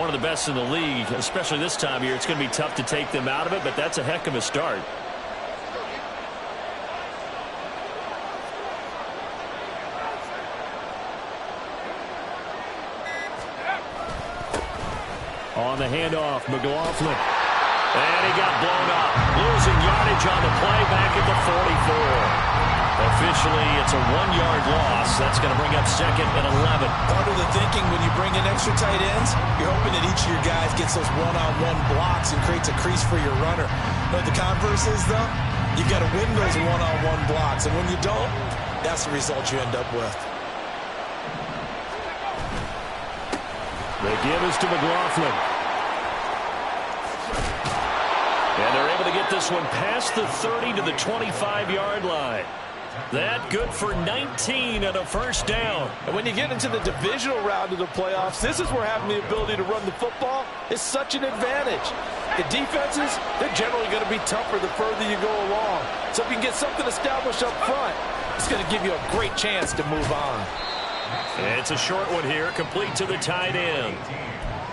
one of the best in the league, especially this time of year. It's going to be tough to take them out of it, but that's a heck of a start. On the handoff, McLaughlin. And he got blown up. Losing yardage on the play back at the 44. Officially, it's a 1-yard loss. That's going to bring up 2nd and 11. Part of the thinking when you bring in extra tight ends, you're hoping that each of your guys gets those one-on-one blocks and creates a crease for your runner. But the converse is, though, you've got to win those one-on-one blocks. And when you don't, that's the result you end up with. The give is to McLaughlin. And they're able to get this one past the 30 to the 25-yard line. That good for 19 and a first down. And when you get into the divisional round of the playoffs, this is where having the ability to run the football is such an advantage. The defenses, they're generally going to be tougher the further you go along. So if you can get something established up front, it's going to give you a great chance to move on. It's a short one here, complete to the tight end.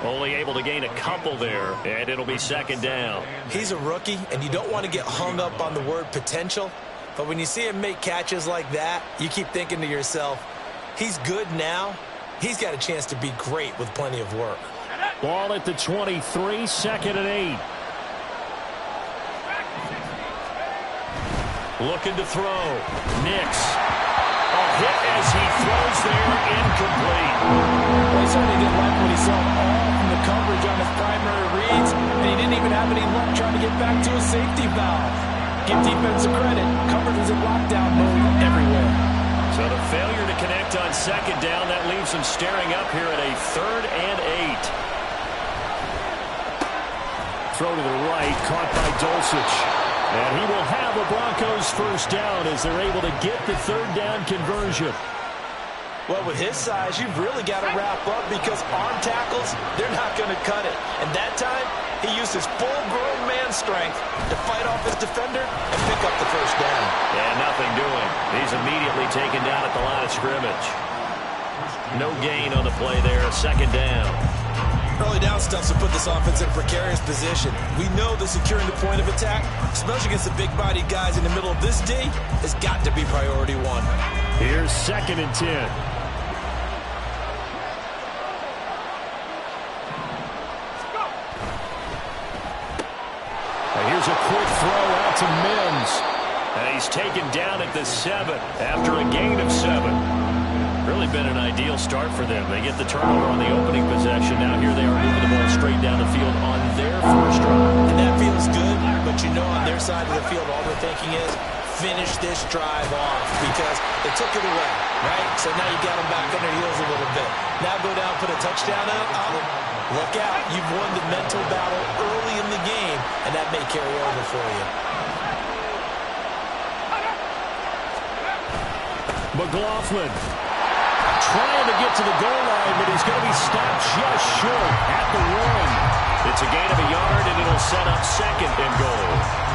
Only able to gain a couple there, and it'll be 2nd down. He's a rookie, and you don't want to get hung up on the word potential. But when you see him make catches like that, you keep thinking to yourself, he's good now. He's got a chance to be great with plenty of work. Ball at the 23, 2nd and 8. Looking to throw. Nix. A hit as he throws there, incomplete. Well, he certainly didn't like what he saw all from the coverage on his primary reads, and he didn't even have any luck trying to get back to a safety valve. Give defense credit. Coverage was in lockdown mode everywhere. So the failure to connect on 2nd down, that leaves him staring up here at a 3rd and 8. Throw to the right, caught by Dulcich. And he will have a Broncos first down as they're able to get the 3rd down conversion. Well, with his size, you've really got to wrap up because arm tackles, they're not going to cut it. And that time, he used his full-grown man strength to fight off his defender and pick up the first down. And nothing doing. He's immediately taken down at the line of scrimmage. No gain on the play there, 2nd down. Early down stuff to put this offense in a precarious position. We know that securing the point of attack, especially against the big-bodied guys in the middle of this D, has got to be priority 1. Here's 2nd and 10. Here's a quick throw out to Mims. And he's taken down at the 7 after a gain of 7. Really been an ideal start for them. They get the turnover on the opening possession. Now here they are moving the ball straight down the field on their first drive. And that feels good, but you know on their side of the field all they're thinking is finish this drive off because they took it away, right? So now you got them back on their heels a little bit. Now go down, put a touchdown on them. Look out. You've won the mental battle early in the game, and that may carry over for you. McLaughlin trying to get to the goal line, but he's going to be stopped just short at the 1. It's a gain of a yard, and it'll set up 2nd and goal.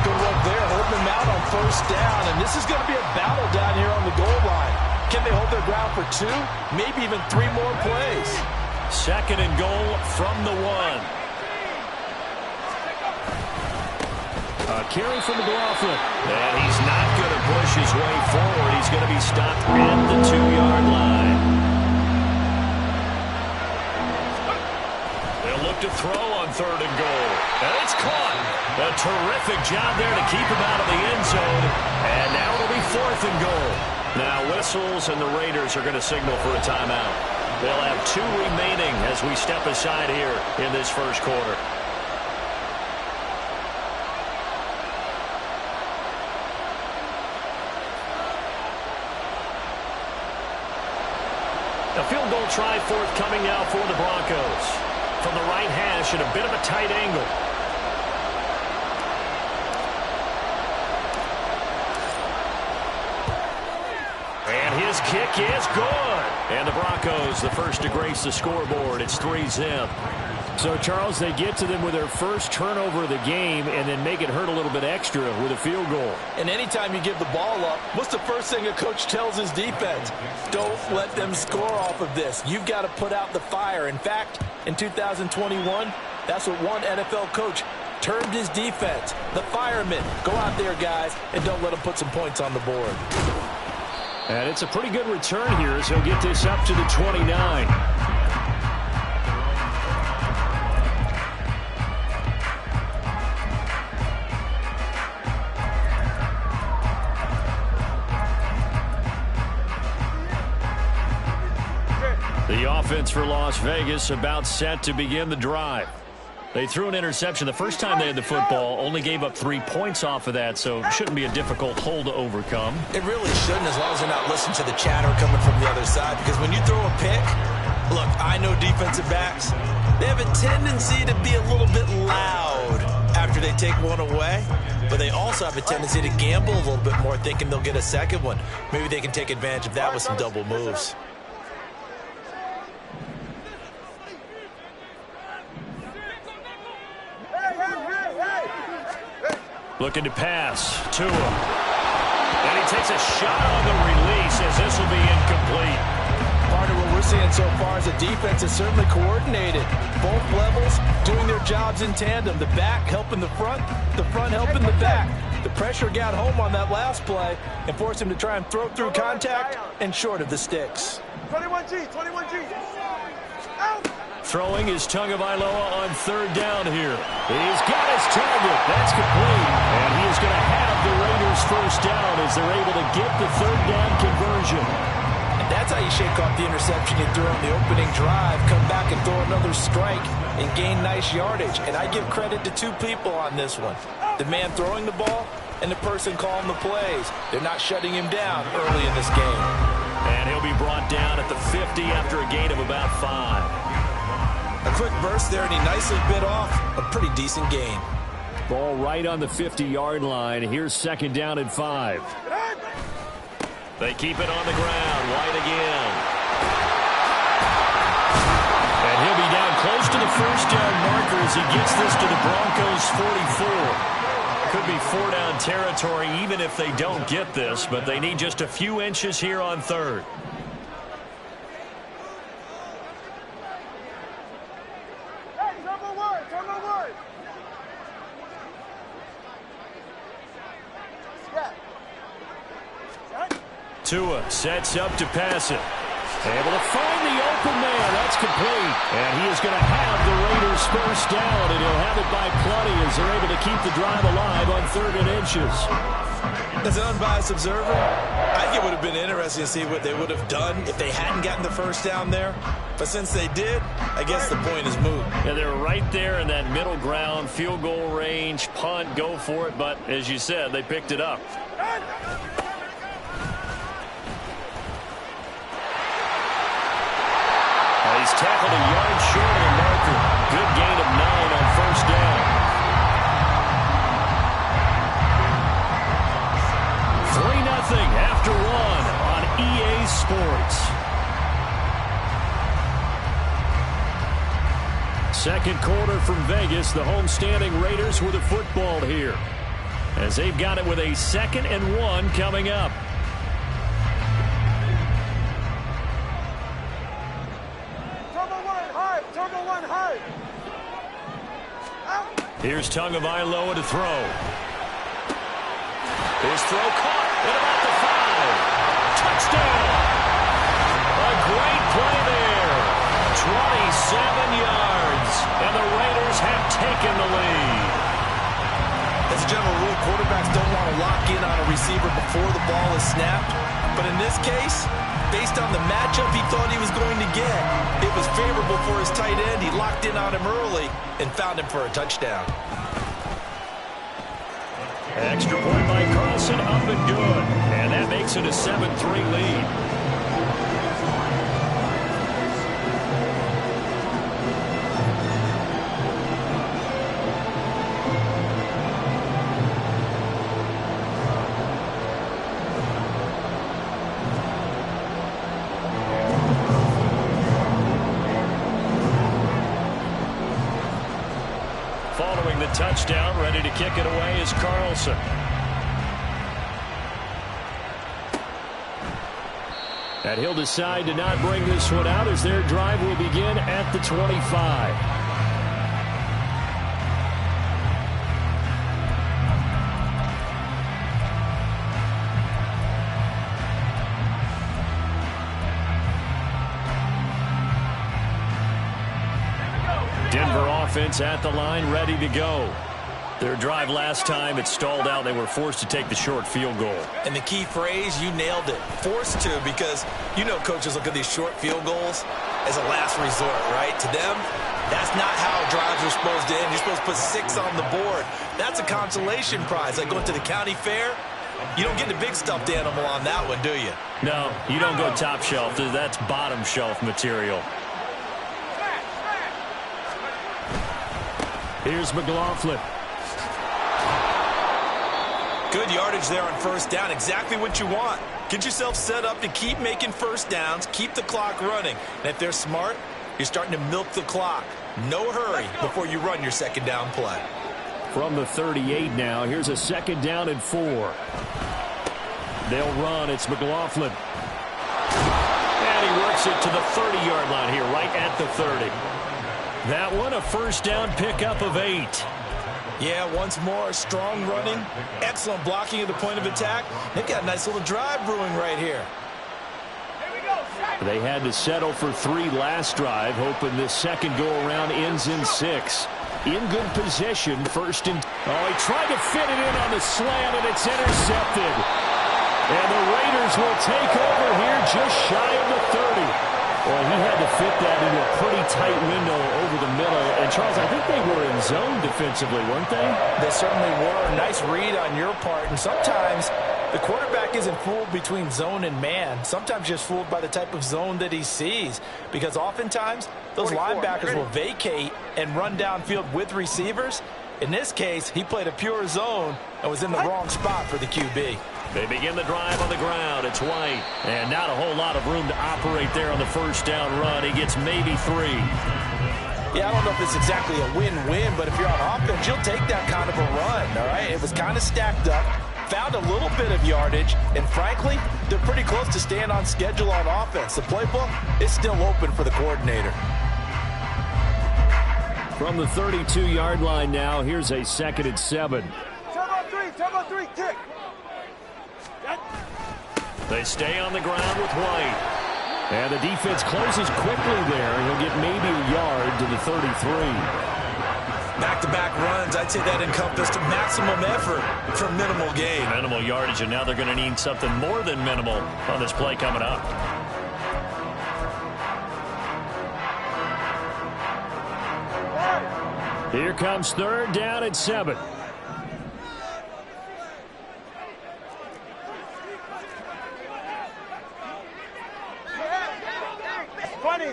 Good work there, holding them out on first down, and this is going to be a battle down here on the goal line. Can they hold their ground for 2, maybe even 3 more plays? 2nd and goal from the 1. A carry from McLaughlin. And he's not going to push his way forward. He's going to be stopped at the 2-yard line. They'll look to throw on 3rd and goal. And it's caught. A terrific job there to keep him out of the end zone. And now it'll be 4th and goal. Now whistles and the Raiders are going to signal for a timeout. They'll have 2 remaining as we step aside here in this first quarter. A field goal try forthcoming now for the Broncos. From the right hash at a bit of a tight angle. And his kick is good. And the Broncos, the first to grace the scoreboard. It's 3-zip. So, Charles, they get to them with their first turnover of the game and then make it hurt a little bit extra with a field goal. And anytime you give the ball up, what's the first thing a coach tells his defense? Don't let them score off of this. You've got to put out the fire. In fact, in 2021, that's what one NFL coach termed his defense, the firemen. Go out there, guys, and don't let them put some points on the board. And it's a pretty good return here as he'll get this up to the 29. The offense for Las Vegas about set to begin the drive. They threw an interception the first time they had the football, only gave up 3 points off of that, so it shouldn't be a difficult hole to overcome. It really shouldn't, as long as they're not listening to the chatter coming from the other side, because when you throw a pick, look, I know defensive backs, they have a tendency to be a little bit loud after they take one away, but they also have a tendency to gamble a little bit more, thinking they'll get a second one. Maybe they can take advantage of that with some double moves. Looking to pass. Tua. And he takes a shot on the release as this will be incomplete. Part of what we're seeing so far is the defense is certainly coordinated. Both levels doing their jobs in tandem. The back helping the front helping the back. The pressure got home on that last play and forced him to try and throw through contact and short of the sticks. 21G. Out. Throwing is Tagovailoa on third down here. He's got his target. That's complete. And he is going to have the Raiders first down as they're able to get the third down conversion. And that's how you shake off the interception you threw on the opening drive, come back and throw another strike and gain nice yardage. And I give credit to two people on this one. The man throwing the ball and the person calling the plays. They're not shutting him down early in this game. And he'll be brought down at the 50 after a gain of about 5. A quick burst there, and he nicely bit off a pretty decent gain. Ball right on the 50-yard line. Here's second down and 5. They keep it on the ground. White again. And he'll be down close to the first down marker as he gets this to the Broncos 44. Could be 4-down territory even if they don't get this, but they need just a few inches here on third. Tua sets up to pass it. Able to find the open man. That's complete. And he is going to have the Raiders first down, and he'll have it by plenty as they're able to keep the drive alive on 3rd and inches. As an unbiased observer, I think it would have been interesting to see what they would have done if they hadn't gotten the first down there. But since they did, I guess the point is moot. Yeah, they're right there in that middle ground, field goal range, punt, go for it. But as you said, they picked it up. He's tackled a yard short of the marker. Good gain of 9 on first down. 3-0 after 1 on EA Sports. Second quarter from Vegas. The homestanding Raiders with the football here, as they've got it with a 2nd and 1 coming up. Here's Tagovailoa to throw. His throw caught at about the 5. Touchdown! A great play there. 27 yards, and the Raiders have taken the lead. As a general rule, quarterbacks don't want to lock in on a receiver before the ball is snapped. But in this case, based on the matchup he thought he was going to get, it was favorable for his tight end. He locked in on him early and found him for a touchdown. Extra point by Carlson, up and good. And that makes it a 7-3 lead. following the touchdown. Ready to kick it away is Carlson. And he'll decide to not bring this one out as their drive will begin at the 25. Denver offense at the line, ready to go. Their drive last time, it stalled out. They were forced to take the short field goal. And the key phrase, you nailed it. Forced to, because you know coaches look at these short field goals as a last resort, right? To them, that's not how drives are supposed to end. You're supposed to put 6 on the board. That's a consolation prize. Like going to the county fair, you don't get the big stuffed animal on that one, do you? No, you don't go top shelf. That's bottom shelf material. Here's McLaughlin. Good yardage there on first down. Exactly what you want. Get yourself set up to keep making first downs, keep the clock running. And if they're smart, you're starting to milk the clock. No hurry before you run your second down play. From the 38 now, here's a second down and 4. They'll run. It's McLaughlin. And he works it to the 30-yard line here, right at the 30. That one, a first down pickup of 8. Yeah, once more, strong running, excellent blocking at the point of attack. They've got a nice little drive brewing right here. They had to settle for 3 last drive, hoping this second go-around ends in 6. In good position, first and... Oh, he tried to fit it in on the slant, and it's intercepted. And the Raiders will take over here just shy of the 30. Well, he had to fit that into a pretty tight window over the middle. And, Charles, I think they were in zone defensively, weren't they? They certainly were. Nice read on your part. And sometimes the quarterback isn't fooled between zone and man. Sometimes just fooled by the type of zone that he sees. Because oftentimes those linebackers will vacate and run downfield with receivers. In this case, he played a pure zone and was in the wrong spot for the QB. They begin the drive on the ground. It's White. And not a whole lot of room to operate there on the first down run. He gets maybe 3. Yeah, I don't know if it's exactly a win-win, but if you're on offense, you'll take that kind of a run, all right? It was kind of stacked up, found a little bit of yardage, and frankly, they're pretty close to staying on schedule on offense. The playbook is still open for the coordinator. From the 32-yard line now, here's a second and 7. Turbo 3, kick. They stay on the ground with White. And the defense closes quickly there. He'll get maybe a yard to the 33. Back-to-back runs, I'd say that encompassed maximum effort for minimal gain. Minimal yardage, and now they're going to need something more than minimal on this play coming up. Here comes third down and 7.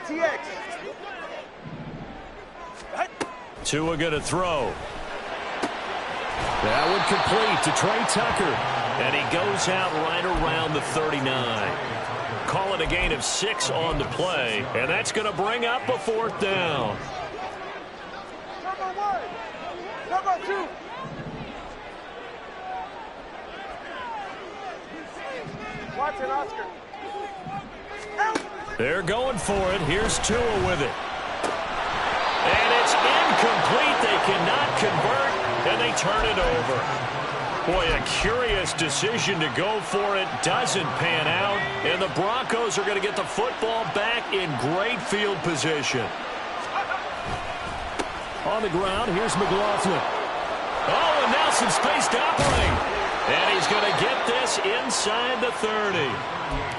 TX. Tua going to throw. That one complete to Trey Tucker. And he goes out right around the 39. Call it a gain of 6 on the play. And that's going to bring up a fourth down. Number 1. Number 2. Watson, Oscar. They're going for it. Here's Tua with it. And it's incomplete. They cannot convert, and they turn it over. Boy, a curious decision to go for it. Doesn't pan out, and the Broncos are going to get the football back in great field position. On the ground, here's McLaughlin. Oh, and now some space to operate. And he's going to get this inside the 30.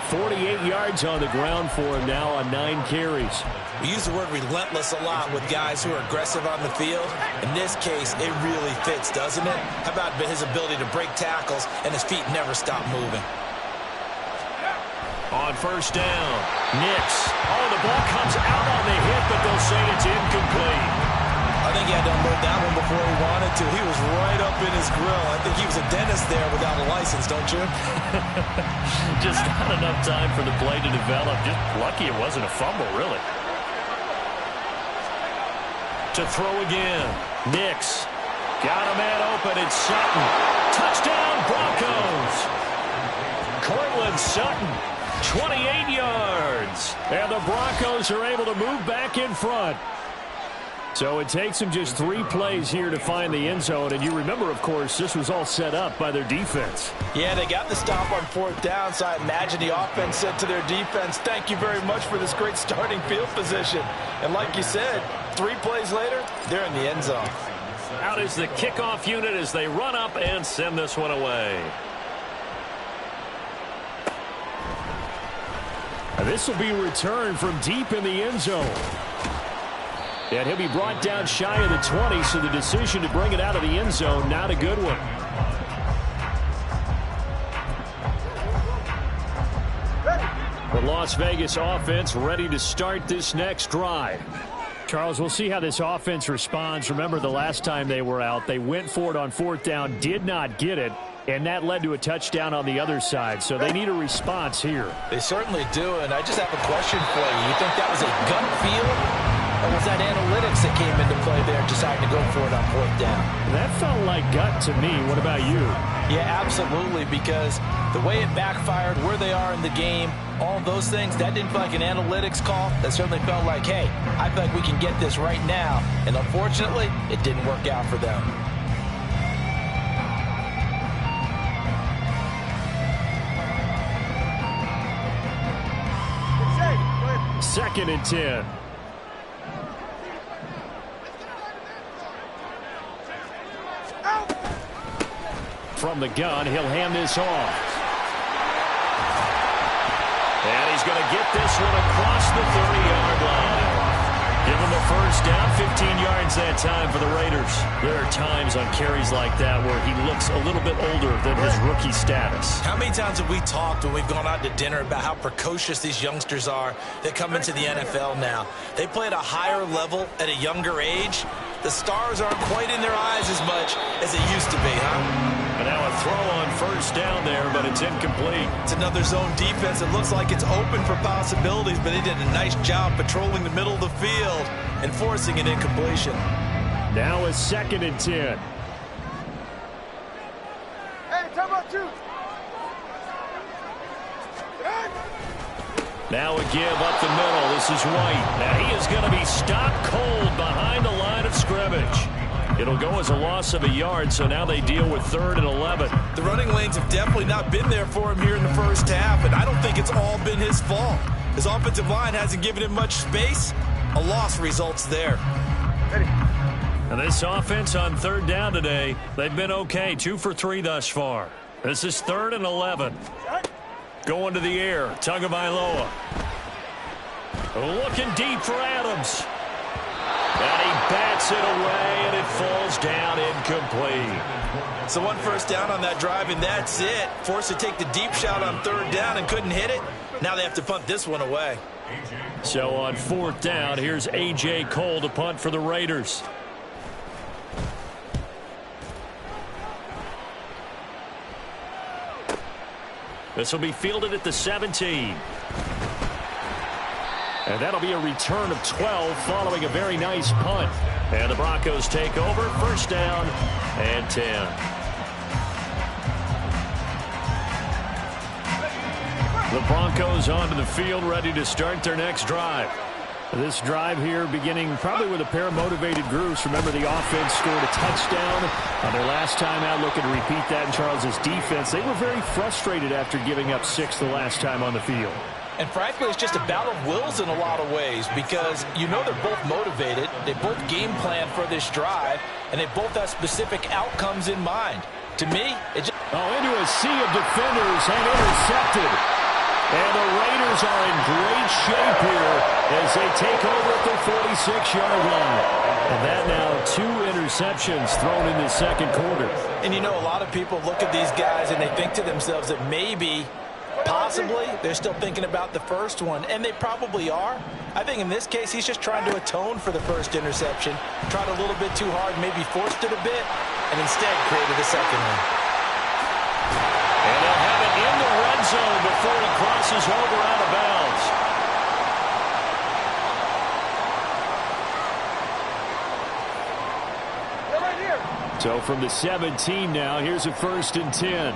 48 yards on the ground for him now on 9 carries. We use the word relentless a lot with guys who are aggressive on the field. In this case, it really fits, doesn't it? How about his ability to break tackles and his feet never stop moving? On first down, Nix. Oh, the ball comes out on the hit, but they'll say it's incomplete. I think he had to unload that one before he wanted to. He was right up in his grill. I think he was a dentist there without a license, don't you? Just not enough time for the play to develop. Just lucky it wasn't a fumble, really. to throw again. Nix. Got a man open. It's Sutton. Touchdown, Broncos. Cortland Sutton, 28 yards. And the Broncos are able to move back in front. So it takes them just 3 plays here to find the end zone. And you remember, of course, this was all set up by their defense. Yeah, they got the stop on 4th down, so I imagine the offense said to their defense, thank you very much for this great starting field position. And like you said, 3 plays later, they're in the end zone. Out is the kickoff unit as they run up and send this one away. This will be returned from deep in the end zone. And he'll be brought down shy of the 20, so the decision to bring it out of the end zone, not a good one. The Las Vegas offense ready to start this next drive. Charles, we'll see how this offense responds. Remember, the last time they were out, they went for it on 4th down, did not get it, and that led to a touchdown on the other side. So they need a response here. They certainly do, and I just have a question for you. You think that was a gut feel? Or was that analytics that came into play there, deciding to go for it on 4th down? That felt like gut to me. What about you? Yeah, absolutely, because the way it backfired, where they are in the game, all those things, that didn't feel like an analytics call. That certainly felt like, hey, I feel like we can get this right now. And unfortunately, it didn't work out for them. Second and 10. From the gun, he'll hand this off. And he's going to get this one across the 30-yard line. Give him the first down, 15 yards that time for the Raiders. There are times on carries like that where he looks a little bit older than his rookie status. How many times have we talked when we've gone out to dinner about how precocious these youngsters are that come into the NFL now? They play at a higher level at a younger age. The stars aren't quite in their eyes as much as it used to be, huh? And now a throw on first down there, but it's incomplete. It's another zone defense. It looks like it's open for possibilities, but they did a nice job patrolling the middle of the field and forcing an incompletion. Now a 2nd and 10. Hey, time out 2. Now a give up the middle. This is White. Now he is going to be stopped cold behind the line of scrimmage. It'll go as a loss of a yard, so now they deal with 3rd and 11. The running lanes have definitely not been there for him here in the first half, and I don't think it's all been his fault. His offensive line hasn't given him much space. A loss results there. And this offense on 3rd down today, they've been okay. 2 for 3 thus far. This is 3rd and 11. Going to the air. Tagovailoa. Looking deep for Adams. And he bats it away, and it falls down incomplete. So 1 first down on that drive, and that's it. Forced to take the deep shot on 3rd down and couldn't hit it. Now they have to punt this one away. So on 4th down, here's A.J. Cole to punt for the Raiders. This will be fielded at the 17. And that'll be a return of 12 following a very nice punt. And the Broncos take over. First down and 10. The Broncos onto the field, ready to start their next drive. This drive here beginning probably with a pair of motivated groups. Remember, the offense scored a touchdown on their last time out. Looking to repeat that in Charles's defense. They were very frustrated after giving up 6 the last time on the field. And frankly, it's just a battle of wills in a lot of ways because you know they're both motivated. They both game plan for this drive, and they both have specific outcomes in mind. To me, it just... into a sea of defenders and intercepted. And the Raiders are in great shape here as they take over at the 46-yard line. And that now 2 interceptions thrown in the second quarter. And you know, a lot of people look at these guys and they think to themselves that maybe, possibly, they're still thinking about the first one. And they probably are. I think in this case, he's just trying to atone for the first interception. Tried a little bit too hard, maybe forced it a bit, and instead created a second one. And they'll have it in the red zone before he crosses over out of bounds. So from the 17 now, here's a 1st and 10.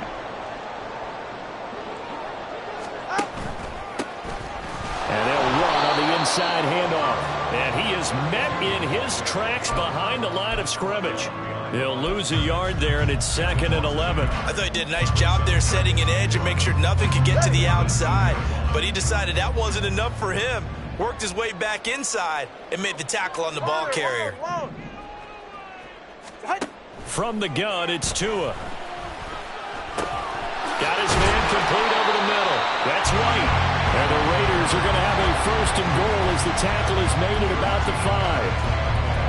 And they'll run on the inside handoff. And he is met in his tracks behind the line of scrimmage. He'll lose a yard there, and it's 2nd and 11. I thought he did a nice job there setting an edge and make sure nothing could get to the outside. But he decided that wasn't enough for him. Worked his way back inside and made the tackle on the ball carrier. From the gun, it's Tua. Got his man complete over the middle. That's White. And the Raiders are going to have a 1st and goal as the tackle is made at about the 5.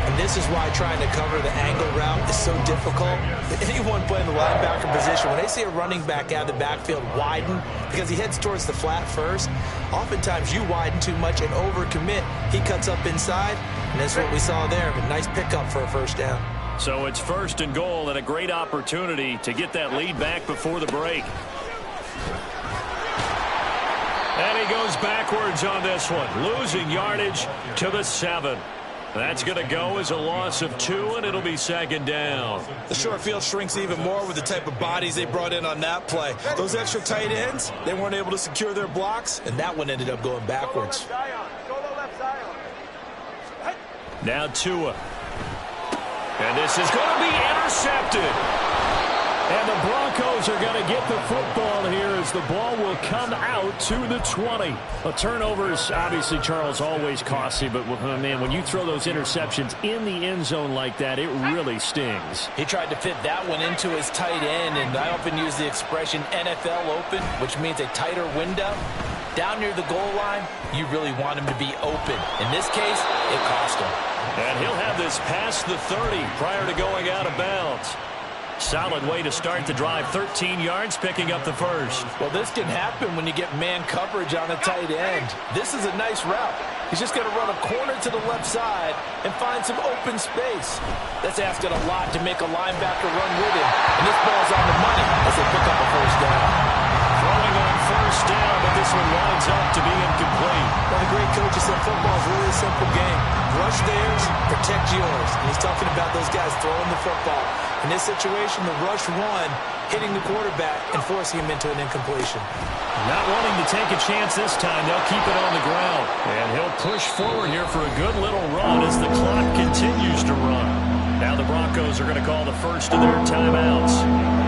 And this is why trying to cover the angle route is so difficult. Anyone playing the linebacker position, when they see a running back out of the backfield widen because he heads towards the flat first, oftentimes you widen too much and overcommit. He cuts up inside, and that's what we saw there. A nice pickup for a 1st down. So it's 1st and goal and a great opportunity to get that lead back before the break. And he goes backwards on this one, losing yardage to the 7. That's going to go as a loss of 2, and it'll be 2nd down. The short field shrinks even more with the type of bodies they brought in on that play. Those extra tight ends, they weren't able to secure their blocks, and that one ended up going backwards. Now Tua. And this is going to be intercepted. And the Broncos are going to get the football here as the ball will come out to the 20. Turnovers, obviously, Charles, always costly. But, man, when you throw those interceptions in the end zone like that, it really stings. He tried to fit that one into his tight end, and I often use the expression NFL open, which means a tighter window. Down near the goal line, you really want him to be open. In this case, it cost him. And he'll have this past the 30 prior to going out of bounds. Solid way to start the drive. 13 yards, picking up the 1st. Well, this can happen when you get man coverage on a tight end. This is a nice route. He's just going to run a corner to the left side and find some open space. That's asking a lot to make a linebacker run with him. And this ball's on the money as they pick up a 1st down. Throwing on 1st down, but this one winds up to be incomplete. Well, the great coach said football is really a simple game. Rush theirs, protect yours. And he's talking about those guys throwing the football. In this situation, the rush one, hitting the quarterback and forcing him into an incompletion. Not wanting to take a chance this time, they'll keep it on the ground. And he'll push forward here for a good little run as the clock continues to run. Now the Broncos are going to call the first of their timeouts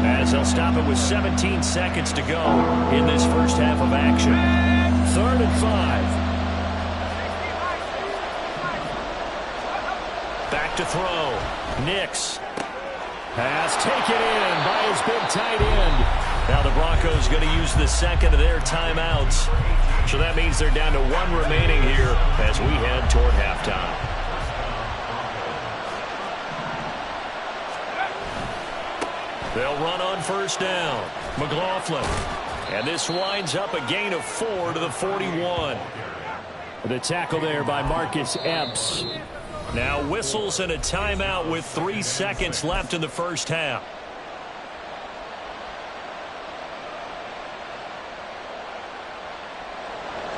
as they'll stop it with 17 seconds to go in this first half of action. 3rd and 5. Back to throw. Nix. Pass taken in by his big tight end. Now the Broncos going to use the 2nd of their timeouts. So that means they're down to 1 remaining here as we head toward halftime. They'll run on 1st down. McLaughlin. And this winds up a gain of 4 to the 41. The tackle there by Marcus Epps. Now whistles and a timeout with 3 seconds left in the first half.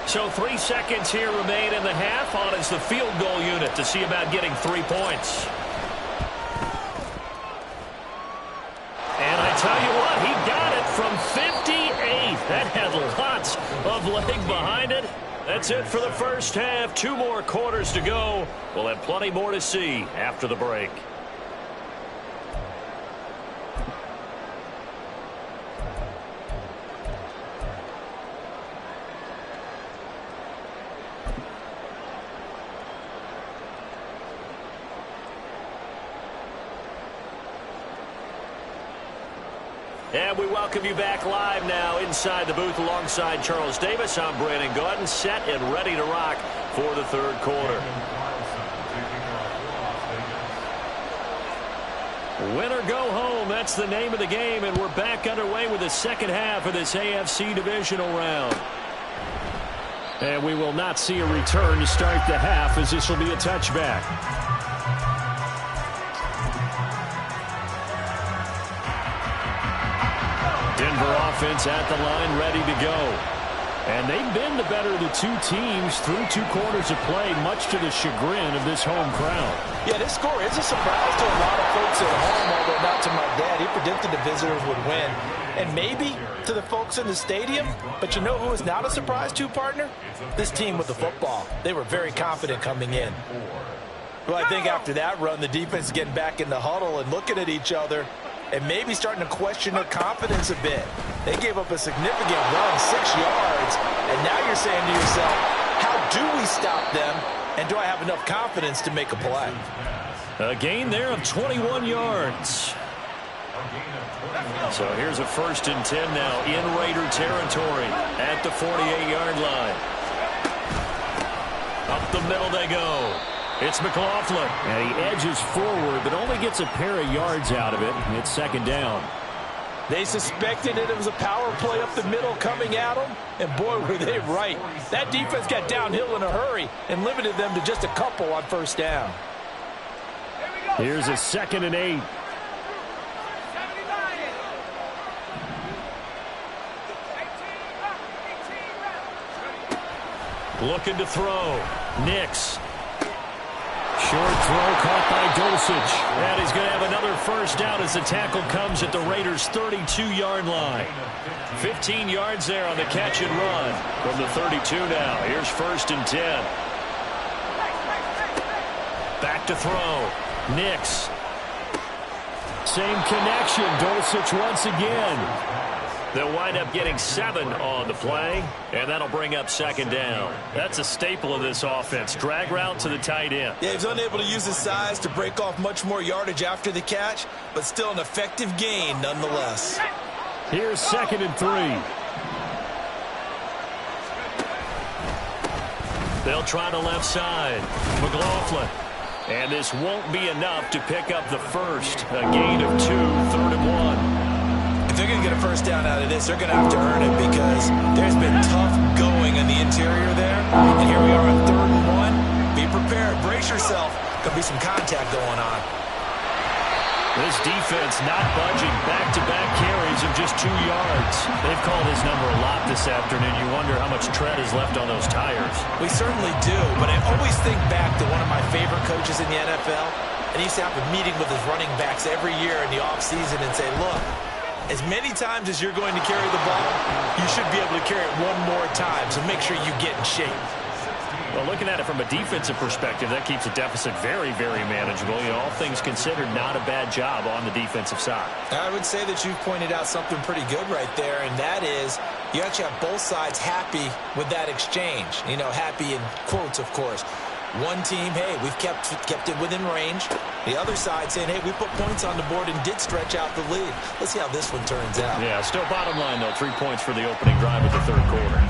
So 3 seconds here remain in the half. On is the field goal unit to see about getting 3 points. And I tell you what, he got it from 58. That had lots of leg behind it. That's it for the first half. 2 more quarters to go. We'll have plenty more to see after the break. And we welcome you back live now inside the booth alongside Charles Davis. I'm Brandon Gaudin, set and ready to rock for the 3rd quarter. Win or go home, that's the name of the game, and we're back underway with the second half of this AFC divisional round. And we will not see a return to start the half, as this will be a touchback. Denver offense at the line, ready to go. And they've been the better of the two teams through 2 quarters of play, much to the chagrin of this home crowd. Yeah, this score is a surprise to a lot of folks at home, although not to my dad. He predicted the visitors would win. And maybe to the folks in the stadium, but you know who is not a surprise to, partner? This team with the football. They were very confident coming in. Well, I think after that run, the defense is getting back in the huddle and looking at each other and maybe starting to question their confidence a bit. They gave up a significant run, 6 yards, and now you're saying to yourself, how do we stop them, and do I have enough confidence to make a play? A gain there of 21 yards. So here's a 1st and 10 now in Raider territory at the 48-yard line. Up the middle they go. It's McLaughlin. And he edges forward, but only gets a pair of yards out of it. It's 2nd down. They suspected that it was a power play up the middle coming at them, and boy, were they right. That defense got downhill in a hurry and limited them to just a couple on 1st down. Here's a 2nd and 8. Looking to throw. Nix. Short throw caught by Dulcich. And he's going to have another 1st down as the tackle comes at the Raiders' 32-yard line. 15 yards there on the catch and run from the 32 now. Here's 1st and 10. Back to throw. Nix. Same connection. Dulcich once again. They'll wind up getting 7 on the play, and that'll bring up 2nd down. That's a staple of this offense. Drag route to the tight end. Yeah, he's unable to use his size to break off much more yardage after the catch, but still an effective gain nonetheless. Here's 2nd and 3. They'll try the left side. McLaughlin. And this won't be enough to pick up the 1st. A gain of 2, 3rd and 1. If they're going to get a 1st down out of this, they're going to have to earn it because there's been tough going in the interior there. And here we are on 3rd and 1. Be prepared. Brace yourself. There'll be some contact going on. This defense not budging. Back-to-back carries of just 2 yards. They've called his number a lot this afternoon. You wonder how much tread is left on those tires. We certainly do, but I always think back to one of my favorite coaches in the NFL. And he used to have a meeting with his running backs every year in the offseason and say, look, as many times as you're going to carry the ball, you should be able to carry it one more time, so make sure you get in shape. Well, looking at it from a defensive perspective, that keeps the deficit very, very manageable. You know, all things considered, not a bad job on the defensive side. I would say that you've pointed out something pretty good right there, and that is you actually have both sides happy with that exchange. You know, happy in quotes, of course. One team, hey, we've kept it within range. The other side saying, hey, we put points on the board and did stretch out the lead. Let's see how this one turns out. Yeah, still bottom line, though, 3 points for the opening drive of the 3rd quarter.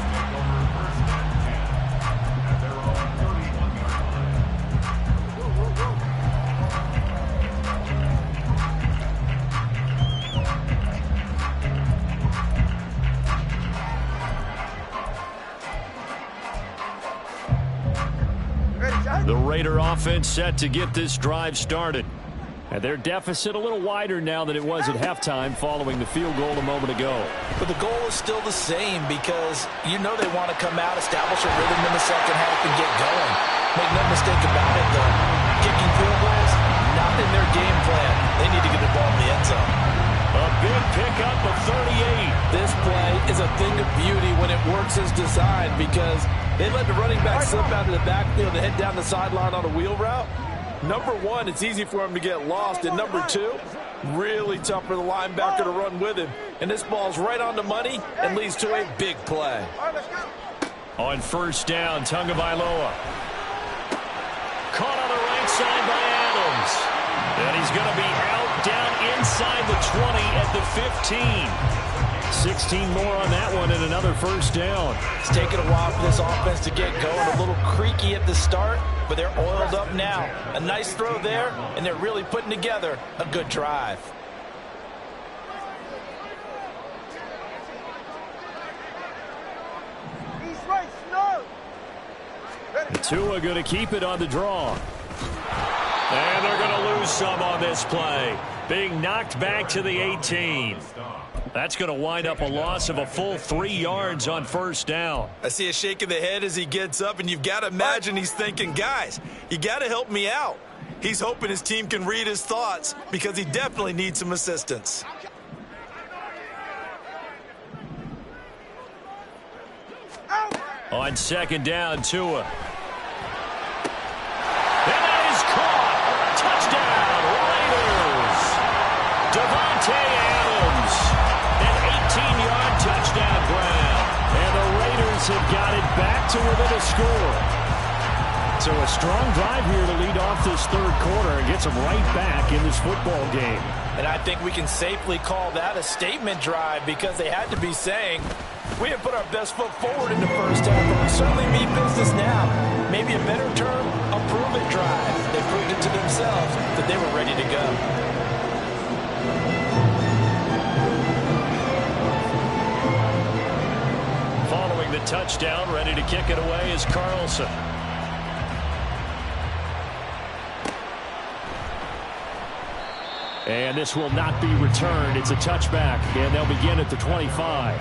The Raider offense set to get this drive started. And their deficit a little wider now than it was at halftime following the field goal a moment ago. But the goal is still the same because you know they want to come out, establish a rhythm in the 2nd half, and get going. Make no mistake about it, though. Kicking field goals, not in their game plan. They need to get the ball in the end zone. A big pickup of 38. This play is a thing of beauty when it works as designed because they let the running back slip out of the backfield and head down the sideline on a wheel route. Number 1, it's easy for him to get lost. And number 2, really tough for the linebacker to run with him. And this ball's right on the money and leads to a big play. On 1st down, Tagovailoa. Caught on the right side by Adams. And he's going to be out down inside the 20 at the 15. 16 more on that one and another 1st down. It's taken a while for this offense to get going. A little creaky at the start, but they're oiled up now. A nice throw there, and they're really putting together a good drive. Tua going to keep it on the draw. And they're going to lose some on this play. Being knocked back to the 18. That's going to wind up a loss of a full 3 yards on first down. I see a shake of the head as he gets up, and you've got to imagine he's thinking, guys, you got to help me out. He's hoping his team can read his thoughts because he definitely needs some assistance. On second down, Tua. And that is caught. Touchdown, Raiders. Devontae Adams. An 18-yard touchdown grab. And the Raiders have got it back to within a score. So a strong drive here to lead off this third quarter and gets them right back in this football game. And I think we can safely call that a statement drive because they had to be saying, we have put our best foot forward in the first half, but we certainly mean business now. Maybe a better term, a prove-it drive. They proved it to themselves that they were ready to go. Following the touchdown, ready to kick it away is Carlson. And this will not be returned. It's a touchback, and they'll begin at the 25.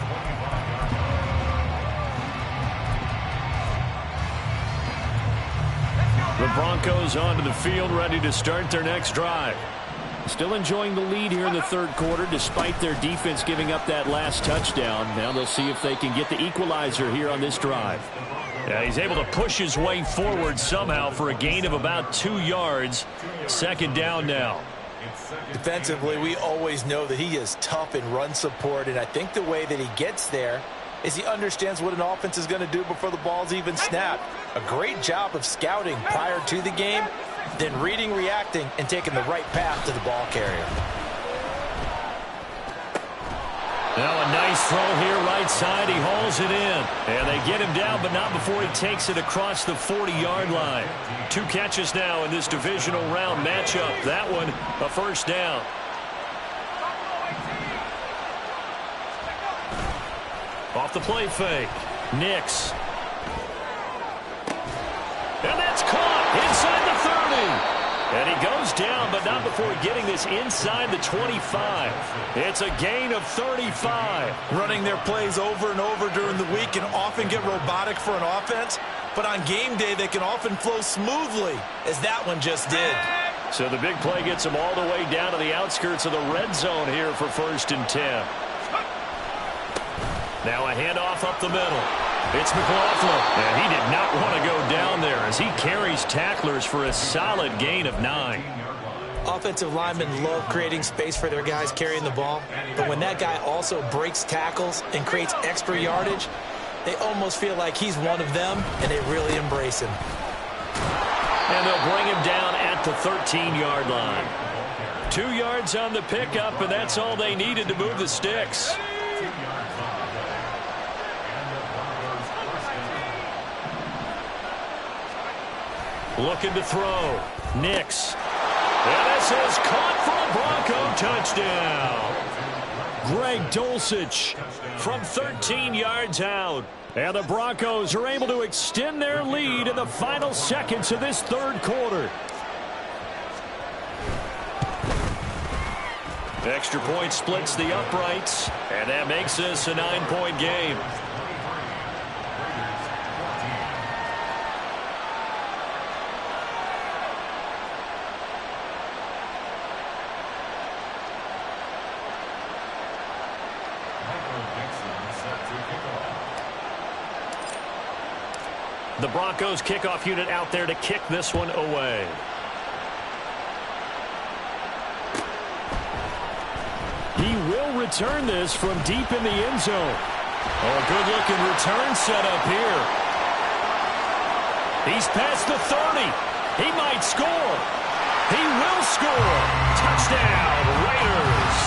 The Broncos onto the field, ready to start their next drive. Still enjoying the lead here in the third quarter, despite their defense giving up that last touchdown. Now they'll see if they can get the equalizer here on this drive. Yeah, he's able to push his way forward somehow for a gain of about 2 yards. Second down now. Defensively, we always know that he is tough in run support, and I think the way that he gets there is he understands what an offense is going to do before the ball's even snapped. A great job of scouting prior to the game, then reading, reacting, and taking the right path to the ball carrier. Now a nice throw here right side. He hauls it in. And they get him down, but not before he takes it across the 40-yard line. 2 catches now in this divisional round matchup. That one, a first down. Off the play fake. Nix. And that's caught inside the 30. And he goes down, but not before getting this inside the 25. It's a gain of 35. Running their plays over and over during the week can often get robotic for an offense, but on game day they can often flow smoothly, as that one just did. So the big play gets him all the way down to the outskirts of the red zone here for 1st and 10. Now a handoff up the middle. It's McLaughlin, and he did not want to go down there as he carries tacklers for a solid gain of 9. Offensive linemen love creating space for their guys carrying the ball, but when that guy also breaks tackles and creates extra yardage, they almost feel like he's one of them, and they really embrace him. And they'll bring him down at the 13-yard line. 2 yards on the pickup, and that's all they needed to move the sticks. Looking to throw. Nix. And this is caught for a Bronco touchdown. Greg Dulcich from 13 yards out. And the Broncos are able to extend their lead in the final seconds of this third quarter. Extra point splits the uprights, and that makes this a 9-point game. The Broncos kickoff unit out there to kick this one away. He will return this from deep in the end zone. Oh, a good-looking return set up here. He's past the 30. He might score. He will score. Touchdown, Raiders.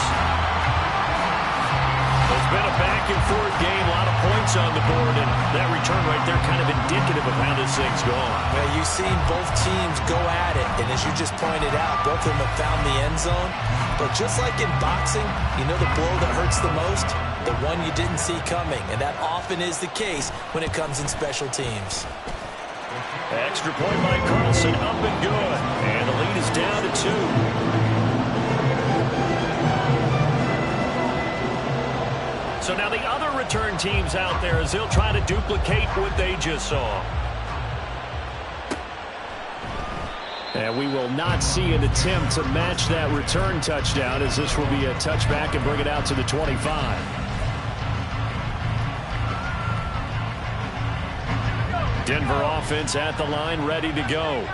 It's been a back-and-forth game, a lot of points on the board, and that return right there kind of indicative of how this thing's going. Well, you've seen both teams go at it, and as you just pointed out, both of them have found the end zone. But just like in boxing, you know the blow that hurts the most? The one you didn't see coming, and that often is the case when it comes in special teams. Extra point by Carlson, up and good. And the lead is down to 2. So now the other return teams out there as they'll try to duplicate what they just saw. And we will not see an attempt to match that return touchdown, as this will be a touchback and bring it out to the 25. Denver offense at the line, ready to go.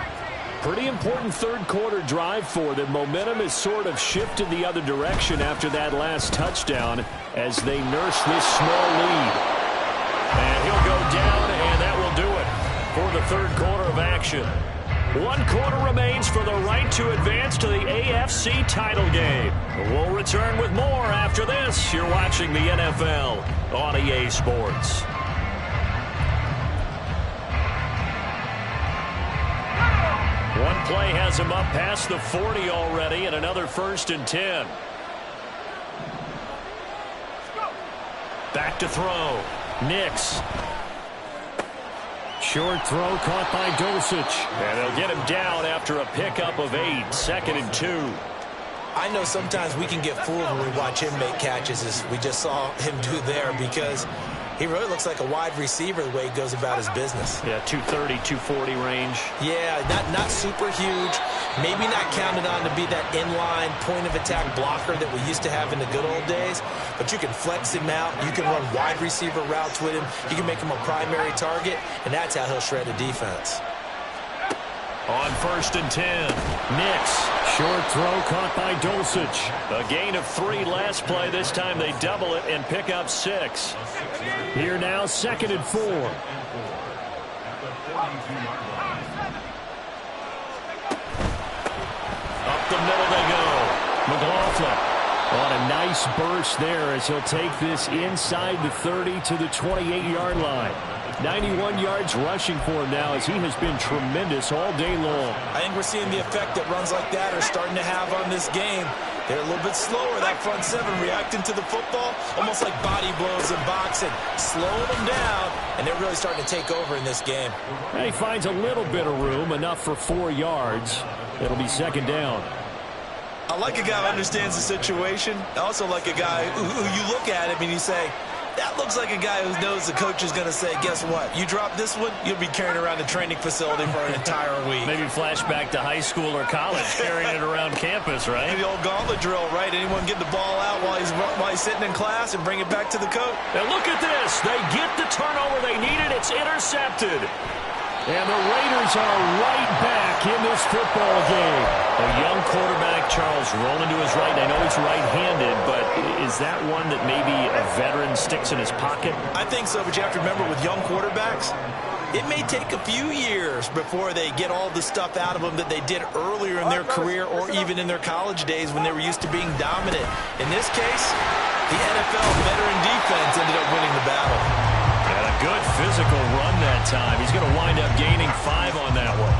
Pretty important third quarter drive for them. Momentum has sort of shifted the other direction after that last touchdown as they nurse this small lead. And he'll go down, and that will do it for the third quarter of action. 1 quarter remains for the right to advance to the AFC title game. We'll return with more after this. You're watching the NFL on EA Sports. One play has him up past the 40 already, and another 1st and 10. Back to throw. Nix. Short throw caught by Dulcich. And they'll get him down after a pickup of 8. 2nd and 2. I know sometimes we can get fooled when we watch him make catches, as we just saw him do there, because he really looks like a wide receiver the way he goes about his business. Yeah, 230, 240 range. Yeah, not super huge. Maybe not counted on to be that inline point-of-attack blocker that we used to have in the good old days. But you can flex him out. You can run wide receiver routes with him. You can make him a primary target, and that's how he'll shred a defense. On 1st and 10, Nix. Short throw caught by Dulcich. A gain of 3 last play. This time they double it and pick up 6. Here now, 2nd and 4. Up the middle they go. McLaughlin on a nice burst there as he'll take this inside the 30 to the 28-yard line. 91 yards rushing for him now as he has been tremendous all day long. I think we're seeing the effect that runs like that are starting to have on this game. They're a little bit slower, that front 7, reacting to the football, almost like body blows in boxing, slowing them down, and they're really starting to take over in this game. And he finds a little bit of room, enough for 4 yards. It'll be 2nd down. I like a guy who understands the situation. I also like a guy who you look at him and you say, that looks like a guy who knows the coach is going to say, guess what? You drop this one, you'll be carrying around the training facility for an entire week. Maybe flashback to high school or college, carrying it around campus, right? Maybe the old gauntlet drill, right? Anyone get the ball out while he's sitting in class and bring it back to the coach. And look at this. They get the turnover they needed. It's intercepted. And the Raiders are right back in this football game. A young quarterback, Charles, rolling to his right. I know he's right-handed, but is that one that maybe a veteran sticks in his pocket? I think so, but you have to remember with young quarterbacks, it may take a few years before they get all the stuff out of them that they did earlier in their career or even in their college days when they were used to being dominant. In this case, the NFL veteran defense ended up winning the battle. And a good physical run that time. He's going to wind up gaining 5 on that one.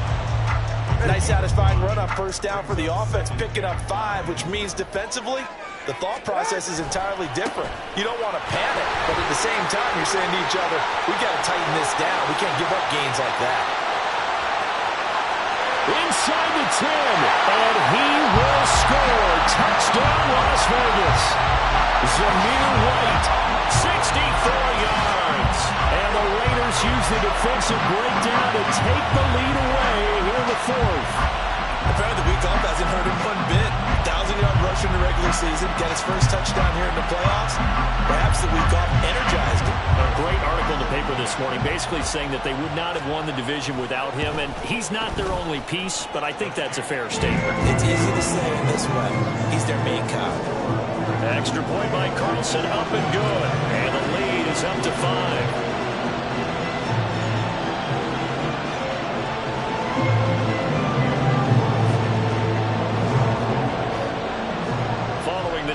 Nice satisfying run on 1st down for the offense, picking up 5, which means defensively, the thought process is entirely different. You don't want to panic, but at the same time, you're saying to each other, we got to tighten this down. We can't give up gains like that. Inside the 10, and he will score. Touchdown, Las Vegas. Zamir White, 64 yards. And the Raiders use the defensive breakdown to take the lead away here in the 4th. Apparently the week off hasn't hurt him one bit. 1,000-yard rush in the regular season. Got his first touchdown here in the playoffs. Perhaps the week off energized him. A great article in the paper this morning basically saying that they would not have won the division without him. And he's not their only piece, but I think that's a fair statement. It's easy to say in this way. He's their main cog. Extra point by Carlson, up and good. And the lead is up to 5.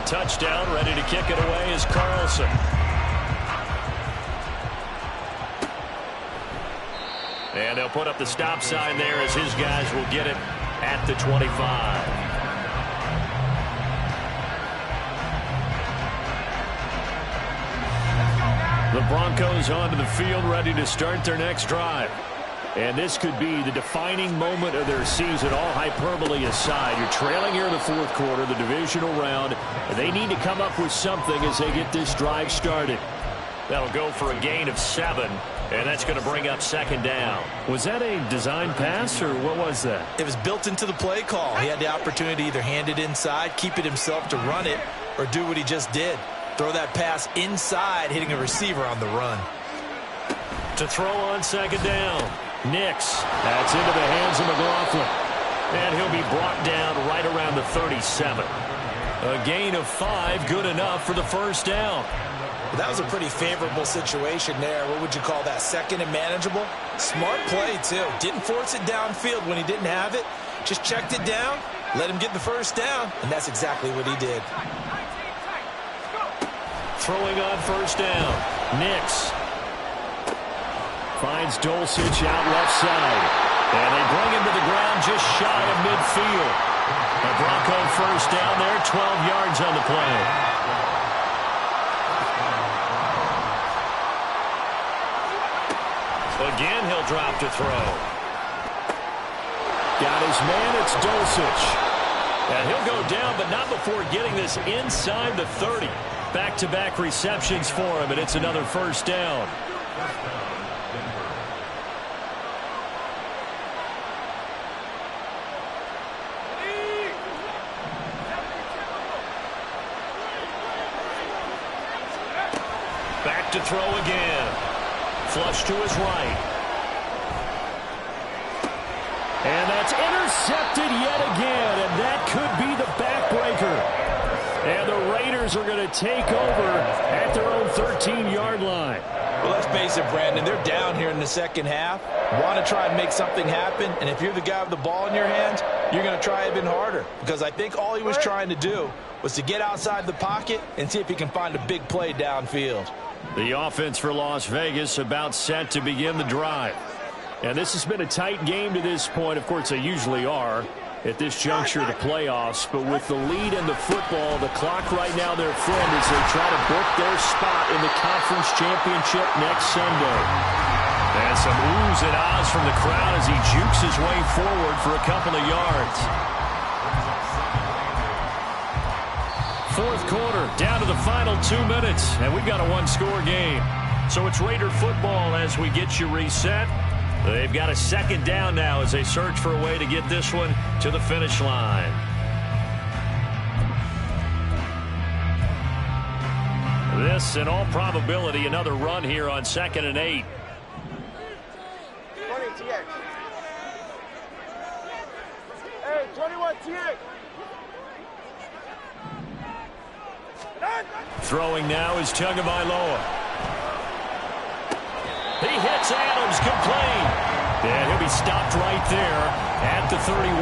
Touchdown, ready to kick it away is Carlson. And they'll put up the stop sign there as his guys will get it at the 25. The Broncos onto the field, ready to start their next drive. And this could be the defining moment of their season, all hyperbole aside. You're trailing here in the fourth quarter, the divisional round. And they need to come up with something as they get this drive started. That'll go for a gain of 7, and that's going to bring up second down. Was that a design pass, or what was that? It was built into the play call. He had the opportunity to either hand it inside, keep it himself to run it, or do what he just did. Throw that pass inside, hitting a receiver on the run. To throw on second down. Nix. That's into the hands of McLaughlin. And he'll be brought down right around the 37. A gain of 5, good enough for the first down. Well, that was a pretty favorable situation there. What would you call that? Second and manageable? Smart play, too. Didn't force it downfield when he didn't have it. Just checked it down, let him get the first down, and that's exactly what he did. Throwing on first down. Nix. Finds Dulcich out left side. And they bring him to the ground just shy of midfield. A Bronco first down there, 12 yards on the play. Again, he'll drop to throw. Got his man, it's Dulcich. And he'll go down, but not before getting this inside the 30. Back-to-back receptions for him, and it's another first down. Back to throw again. Flush to his right. And that's intercepted yet again, and that could be the backbreaker. And the Raiders are going to take over at their own 13-yard line. Well, let's face it, Brandon, they're down here in the second half. Want to try and make something happen, and if you're the guy with the ball in your hands, you're going to try even harder. Because I think all he was trying to do was to get outside the pocket and see if he can find a big play downfield. The offense for Las Vegas about set to begin the drive. And this has been a tight game to this point. Of course, they usually are at this juncture of the playoffs. But with the lead in the football, the clock right now their friend as they try to book their spot in the conference championship next Sunday. And some oohs and ahs from the crowd as he jukes his way forward for a couple of yards. Fourth quarter, down to the final 2 minutes, and we've got a one-score game. So it's Raider football as we get you reset. They've got a second down now as they search for a way to get this one to the finish line. This, in all probability, another run here on 2nd and 8. 20 TX. Hey, 21 TX. Throwing now is Tagovailoa. He hits Adams, complete. And he'll be stopped right there at the 31.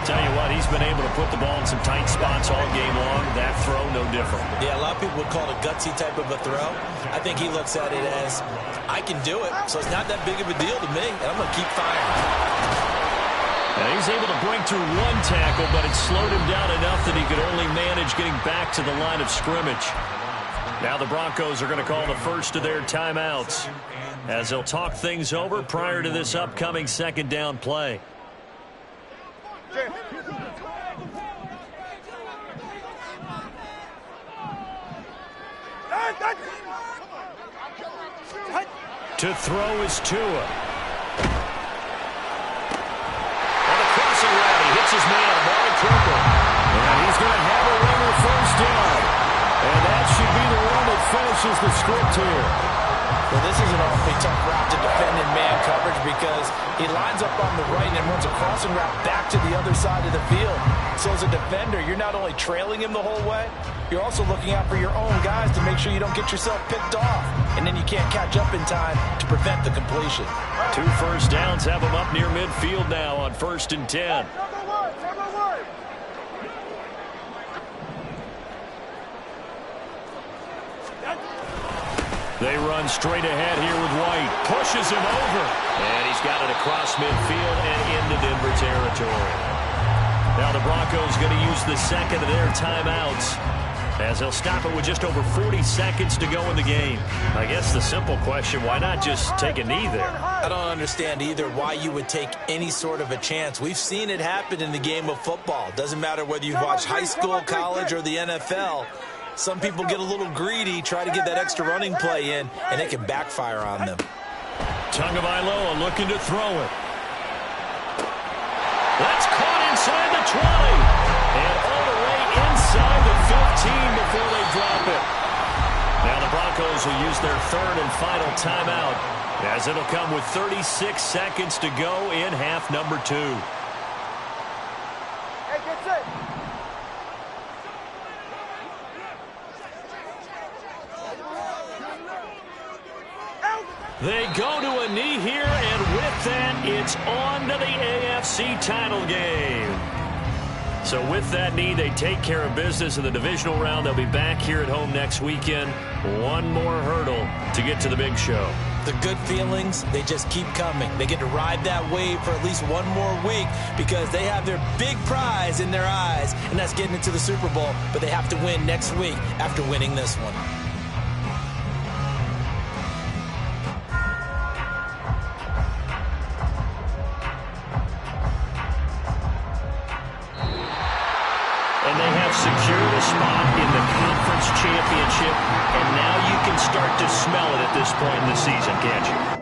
Tell you what, he's been able to put the ball in some tight spots all game long. That throw, no different. Yeah, a lot of people would call it a gutsy type of a throw. I think he looks at it as, I can do it, so it's not that big of a deal to me, and I'm going to keep firing. And he's able to break through one tackle, but it slowed him down enough that he could only manage getting back to the line of scrimmage. Now the Broncos are going to call the first of their timeouts as they'll talk things over prior to this upcoming second down play. To throw is Tua. On the crossing route, he hits his man, Amari Cooper. And he's going to have a runner first down. And that should be the one that finishes the script here. Well, this is an awfully tough route to defend in man coverage because he lines up on the right and runs a crossing route back to the other side of the field. So as a defender, you're not only trailing him the whole way, you're also looking out for your own guys to make sure you don't get yourself picked off. And then you can't catch up in time to prevent the completion. 2 first downs have him up near midfield now on 1st and 10. They run straight ahead here with White. Pushes him over. And he's got it across midfield and into Denver territory. Now the Broncos going to use the second of their timeouts as they'll stop it with just over 40 seconds to go in the game. I guess the simple question, why not just take a knee there? I don't understand either why you would take any sort of a chance. We've seen it happen in the game of football. Doesn't matter whether you've watched high school, college, or the NFL. Some people get a little greedy, try to get that extra running play in, and it can backfire on them. Tagovailoa looking to throw it. That's caught inside the 20. And all the way inside the 15 before they drop it. Now the Broncos will use their third and final timeout, as it'll come with 36 seconds to go in half number 2. Hey, get set. They go to a knee here, and with that, it's on to the AFC title game. So with that knee, they take care of business in the divisional round. They'll be back here at home next weekend. One more hurdle to get to the big show. The good feelings, they just keep coming. They get to ride that wave for at least one more week because they have their big prize in their eyes, and that's getting into the Super Bowl. But they have to win next week after winning this one. And they have secured a spot in the conference championship, and now you can start to smell it at this point in the season, can't you?